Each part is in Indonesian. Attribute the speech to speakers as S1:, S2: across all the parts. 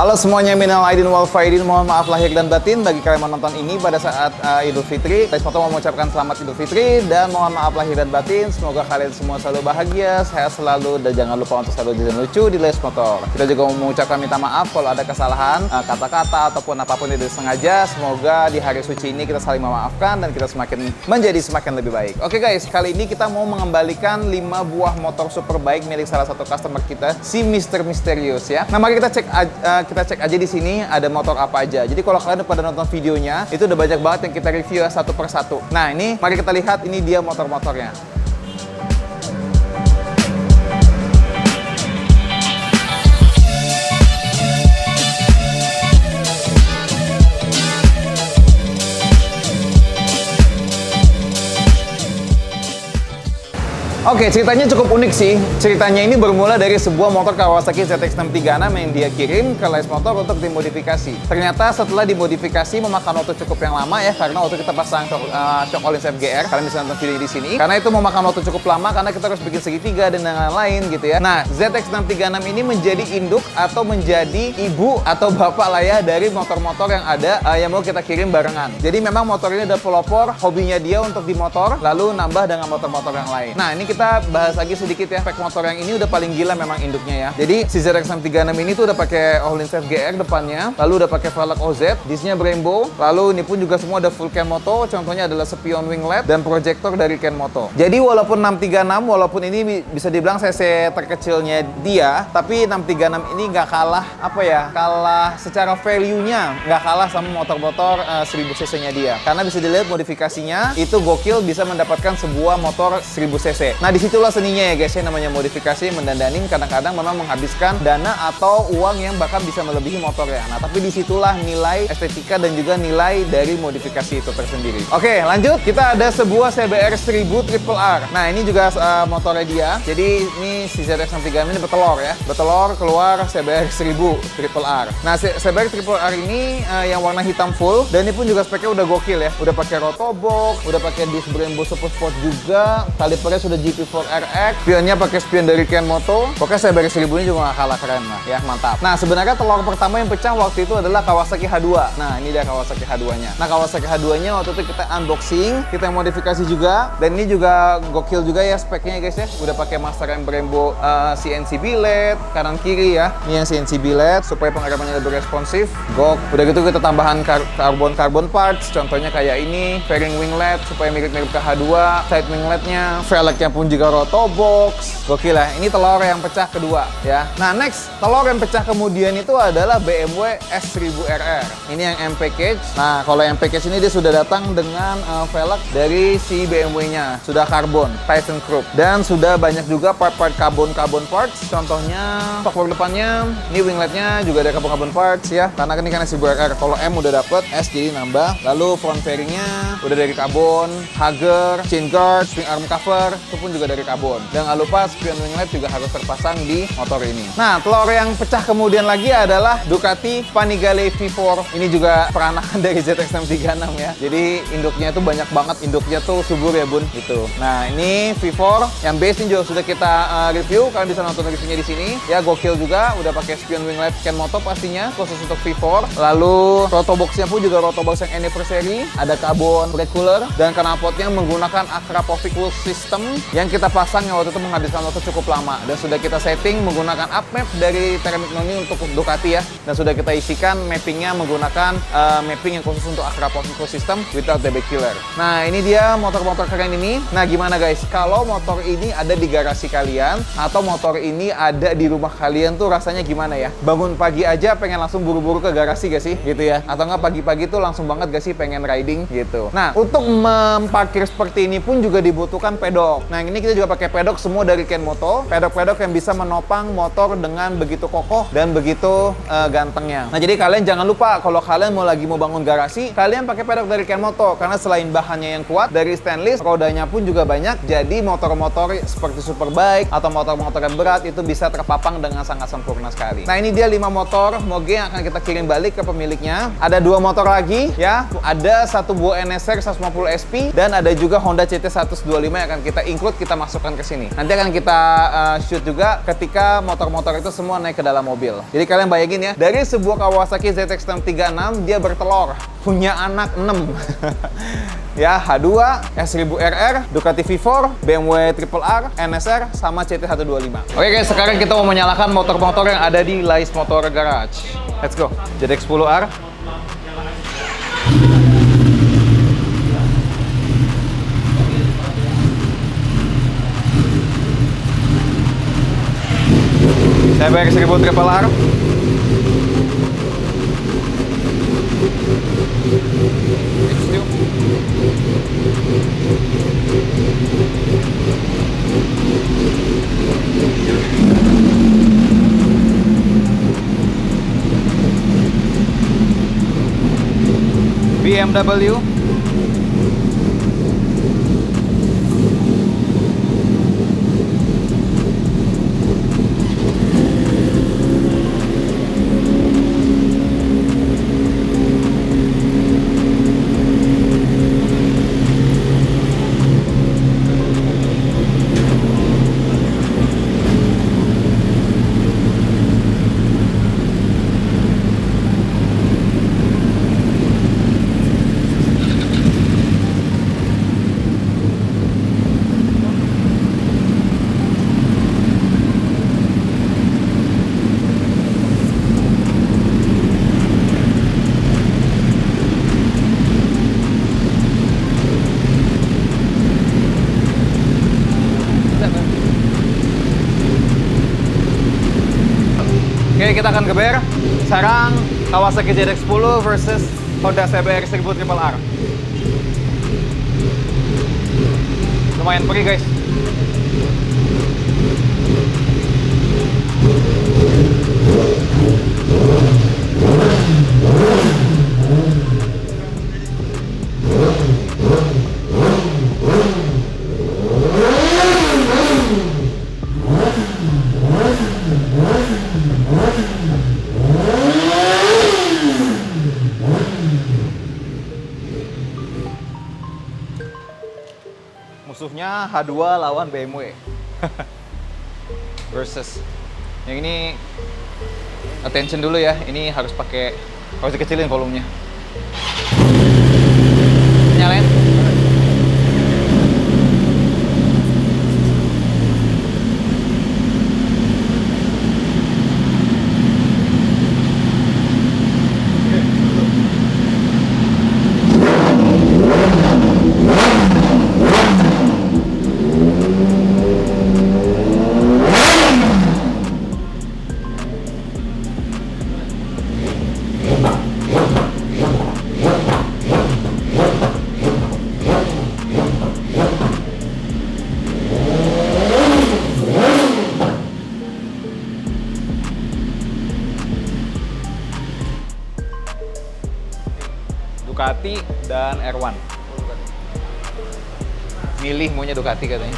S1: Halo semuanya, minal aidin wal faidin, mohon maaf lahir dan batin bagi kalian menonton ini pada saat Idul Fitri. Les Motor mau mengucapkan selamat Idul Fitri dan mohon maaf lahir dan batin. Semoga kalian semua selalu bahagia, sehat selalu, dan jangan lupa untuk selalu jadi lucu di Les Motor. Kita juga mau mengucapkan minta maaf kalau ada kesalahan kata-kata ataupun apapun yang disengaja. Semoga di hari suci ini kita saling memaafkan dan kita menjadi semakin lebih baik. Oke guys, kali ini kita mau mengembalikan 5 buah motor super baik milik salah satu customer kita, si Mr. Misterius ya. Nah, mari kita cek aja di sini ada motor apa aja. Jadi kalau kalian udah pada nonton videonya, itu udah banyak banget yang kita review ya satu persatu. Nah, ini mari kita lihat, ini dia motor-motornya. Oke, ceritanya cukup unik sih. Ceritanya ini bermula dari sebuah motor Kawasaki ZX636 yang dia kirim ke Les Motor untuk dimodifikasi. Ternyata setelah dimodifikasi memakan waktu cukup yang lama ya, karena waktu kita pasang shock Ohlins FGR, kalian bisa nonton video di sini. Karena itu memakan waktu cukup lama karena kita harus bikin segitiga dan lain-lain gitu ya. Nah, ZX636 ini menjadi induk atau menjadi ibu atau bapak lah ya dari motor-motor yang ada yang mau kita kirim barengan. Jadi memang motor ini udah pelopor hobinya dia untuk di motor, lalu nambah dengan motor-motor yang lain. Nah, ini kita bahas lagi sedikit ya, spek motor yang ini udah paling gila memang induknya ya. Jadi si ZX636 ini tuh udah pakai Ohlins FGR depannya, lalu udah pakai velg OZ, disnya Brembo, lalu ini pun juga semua ada full Kenmoto, contohnya adalah spion wing LED dan proyektor dari Kenmoto. Jadi walaupun 636, walaupun ini bisa dibilang cc terkecilnya dia, tapi 636 ini nggak kalah kalah secara value-nya, nggak kalah sama motor-motor 1000 cc-nya dia. Karena bisa dilihat modifikasinya itu gokil, bisa mendapatkan sebuah motor 1000 cc. Nah, disitulah seninya ya guys ya, namanya modifikasi. Mendandanin kadang-kadang memang menghabiskan dana atau uang yang bahkan bisa melebihi motornya. Nah, tapi disitulah nilai estetika dan juga nilai dari modifikasi itu tersendiri. Oke, lanjut. Kita ada sebuah CBR 1000 Triple R. Nah, ini juga motornya dia. Jadi ini si ZX636 ini betelor ya. Betelor keluar CBR 1000 Triple R. Nah, CBR Triple R ini yang warna hitam full, dan ini pun juga speknya udah gokil ya. Udah pakai rotobox, udah pakai disc Brembo Super Sport juga. Kalipernya sudah GP4RX, spionnya pakai spion dari Kenmoto. Pokoknya CBR 1000 ini juga gak kalah keren lah ya, mantap. Nah, sebenarnya telur pertama yang pecah waktu itu adalah Kawasaki H2. Nah, ini dia Kawasaki H2-nya. Nah, Kawasaki H2-nya waktu itu kita unboxing, kita modifikasi juga, dan ini juga gokil juga ya speknya guys ya. Udah pakai master yang Brembo CNC billet kanan kiri ya. Ini yang CNC billet supaya pengeremannya lebih responsif. Gok. Udah gitu kita tambahan carbon parts, contohnya kayak ini, fairing wing LED supaya mirip-mirip ke H2, side wing LED-nya, velgnya pun juga rotobox. Gokil lah, ini telur yang pecah kedua ya. Nah, next, telur yang pecah kemudian itu adalah BMW S1000RR. Ini yang M package. Nah, kalau yang package ini dia sudah datang dengan velg dari si BMW-nya, sudah karbon, Tyson Group, dan sudah banyak juga part-part carbon parts. Contohnya spakbor depannya, ini wingletnya juga ada carbon parts ya. Karena ini kan S1000RR. Kalau M udah dapet, S jadi nambah. Lalu front fairingnya udah dari karbon, hugger, chain guard, spring arm cover itu pun juga dari karbon. Dan nggak lupa spion wing LED juga harus terpasang di motor ini. Nah, telur yang pecah kemudian lagi adalah Ducati Panigale V4. Ini juga peranakan dari ZX636 ya. Jadi induknya itu banyak banget, induknya tuh subur ya bun gitu. Nah, ini V4 yang base ini juga sudah kita review, kalian bisa nonton reviewnya di sini. Ya, gokil juga, udah pakai spion wing LED Kenmoto pastinya khusus untuk V4. Lalu rotoboxnya pun juga rotobox yang anniversary, ada karbon brake cooler, dan knalpotnya menggunakan Akrapovic Wheel System yang kita pasang yang waktu itu menghabiskan waktu cukup lama, dan sudah kita setting menggunakan upmap dari Teramik Noni untuk Ducati ya, dan sudah kita isikan mappingnya menggunakan mapping yang khusus untuk Akrapovic Wheel System without the back killer. Nah, ini dia motor-motor keren ini. Nah, gimana guys, kalau motor ini ada di garasi kalian atau motor ini ada di rumah kalian tuh rasanya gimana ya? Bangun pagi aja pengen langsung buru-buru ke garasi gak sih gitu ya? Atau nggak pagi-pagi tuh langsung banget gak sih pengen riding gitu? Nah, untuk memparkir seperti ini pun juga dibutuhkan pedok. Nah, ini kita juga pakai pedok semua dari Kenmoto. Pedok-pedok yang bisa menopang motor dengan begitu kokoh dan begitu gantengnya. Nah, jadi kalian jangan lupa kalau kalian mau bangun garasi, kalian pakai pedok dari Kenmoto. Karena selain bahannya yang kuat dari stainless, rodanya pun juga banyak. Jadi motor-motor seperti Superbike atau motor-motor yang berat itu bisa terpapang dengan sangat sempurna sekali. Nah, ini dia 5 motor Moge yang akan kita kirim balik ke pemiliknya. Ada 2 motor lagi ya. Ada satu buah NSR 150 SP dan ada juga Honda CT125 yang akan kita include kita masukkan ke sini. Nanti akan kita shoot juga ketika motor-motor itu semua naik ke dalam mobil. Jadi kalian bayangin ya, dari sebuah Kawasaki ZX636 dia bertelur, punya anak 6. Ya, H2, S1000RR, Ducati V4, BMW Triple R, NSR, sama CT125. Oke guys, sekarang kita mau menyalakan motor-motor yang ada di Lais Motor Garage. Let's go. ZX10R. CBR 1000 Triple R. BMW. Oke, kita akan geber. Sekarang Kawasaki ZX10 versus Honda CBR 1000 Triple R. Lumayan perih guys. Musuhnya H2 lawan BMW versus yang ini. Attention dulu ya, ini harus dikecilin volumenya. Nyalain. Ducati dan R1. Milih maunya Ducati katanya.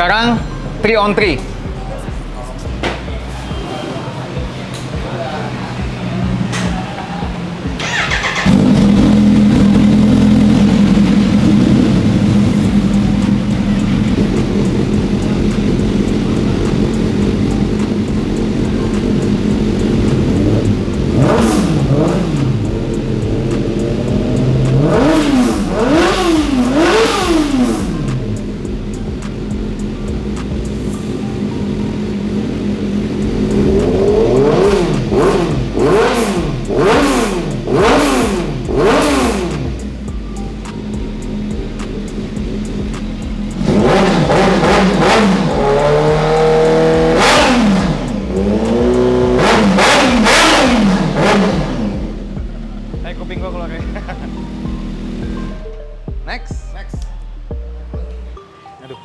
S1: Sekarang 3 on 3. Next. Aduh.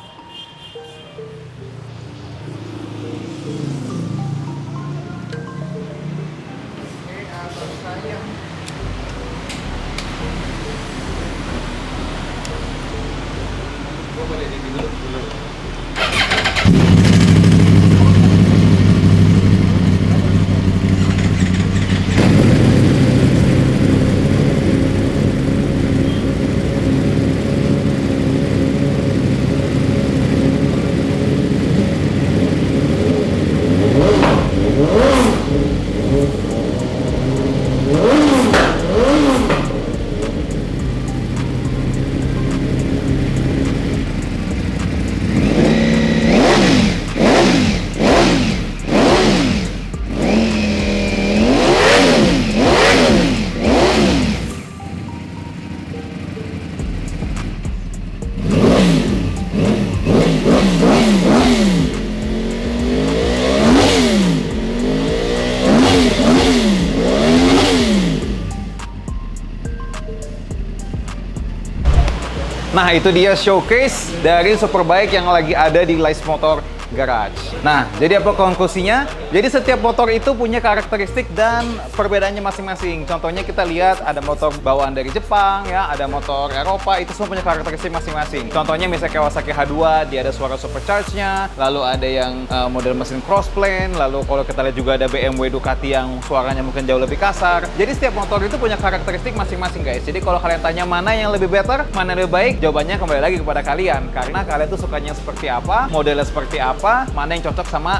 S1: Gua boleh di dulu. Nah, itu dia showcase dari Superbike yang lagi ada di Lais Motor Garage. Nah, jadi apa konklusinya? Jadi setiap motor itu punya karakteristik dan perbedaannya masing-masing. Contohnya kita lihat ada motor bawaan dari Jepang, ya, ada motor Eropa, itu semua punya karakteristik masing-masing. Contohnya misalnya Kawasaki H2, dia ada suara supercharge-nya, lalu ada yang model mesin crossplane, lalu kalau kita lihat juga ada BMW Ducati yang suaranya mungkin jauh lebih kasar. Jadi setiap motor itu punya karakteristik masing-masing, guys. Jadi kalau kalian tanya mana yang lebih better, mana yang lebih baik, jawabannya kembali lagi kepada kalian. Karena kalian tuh sukanya seperti apa, modelnya seperti apa, mana yang cocok sama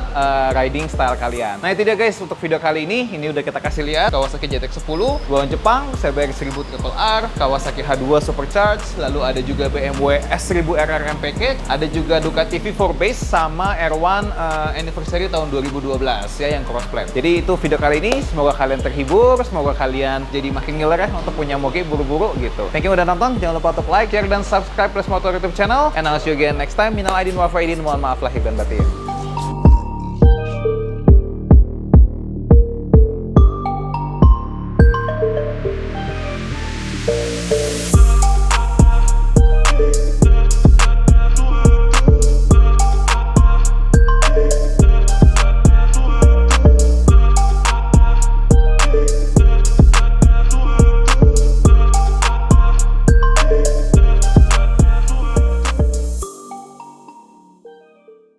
S1: riding style kalian. Nah, itu dia guys untuk video kali ini. Ini udah kita kasih lihat Kawasaki ZX-10 bawaan Jepang, CBR 1000 Triple R, Kawasaki H2 Supercharge, lalu ada juga BMW S1000 RR MPK, ada juga Ducati V4 Base sama R1 Anniversary tahun 2012 ya yang crossplane. Jadi itu video kali ini, semoga kalian terhibur, semoga kalian jadi makin ngiler ya untuk punya moge buru-buru gitu. Thank you udah nonton, jangan lupa untuk like, share, dan subscribe Lais Motor YouTube channel, and I'll see you again next time. Minal aidin wal faidin, mohon maaf lahir dan batin.